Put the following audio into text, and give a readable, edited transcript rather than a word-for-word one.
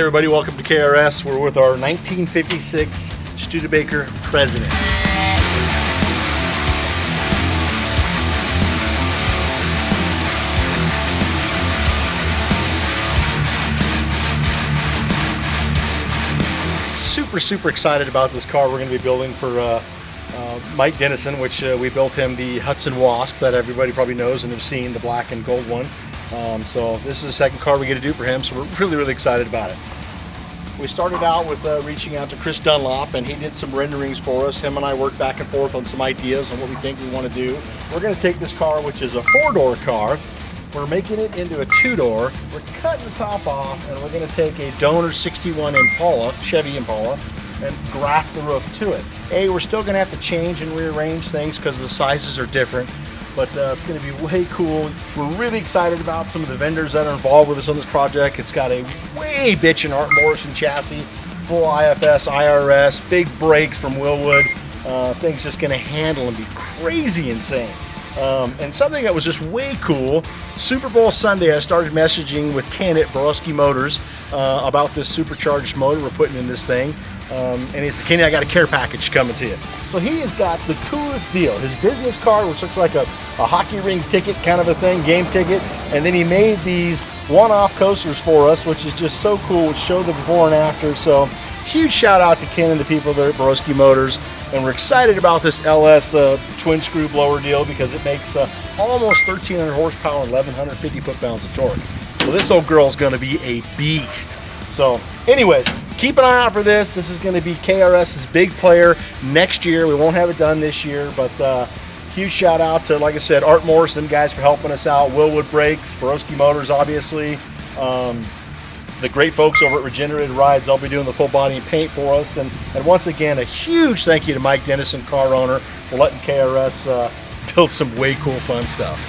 everybody, welcome to KRS. We're with our 1956 Studebaker President. Super excited about this car we're going to be building for Mike Dennison, which we built him the Hudson Wasp that everybody probably knows and have seen, the black and gold one. So this is the second car we get to do for him, so we're really excited about it. We started out with reaching out to Chris Dunlop, and he did some renderings for us. Him and I worked back and forth on some ideas on what we think we want to do. We're going to take this car, which is a 4-door car, we're making it into a 2-door. We're cutting the top off, and we're going to take a donor 61 Impala, Chevy Impala, and graft the roof to it. We're still going to have to change and rearrange things because the sizes are different, but it's going to be way cool. We're really excited about some of the vendors that are involved with us on this project. It's got a way bitchin' Art Morrison chassis, full IFS, IRS, big brakes from Willwood. Thing's just going to handle and be crazy insane. And something that was just way cool, Super Bowl Sunday, I started messaging with Ken at Borowski Motors about this supercharged motor we're putting in this thing. And he said, Kenny, I got a care package coming to you. So he has got the coolest deal. His business card, which looks like a hockey ring ticket kind of a thing, game ticket. And then he made these one-off coasters for us, which is just so cool, which show the before and after. So huge shout out to Ken and the people there at Borowski Motors. And we're excited about this LS twin screw blower deal because it makes almost 1,300 horsepower and 1,150 foot-pounds of torque. So this old girl's going to be a beast. So anyways, keep an eye out for this. This is going to be KRS's big player next year. We won't have it done this year, but huge shout out to, like I said, Art Morrison guys for helping us out, Willwood Brakes, Borowski Motors, obviously. The great folks over at Regenerated Rides, they'll be doing the full body and paint for us. And once again, a huge thank you to Mike Dennison, car owner, for letting KRS build some way cool, fun stuff.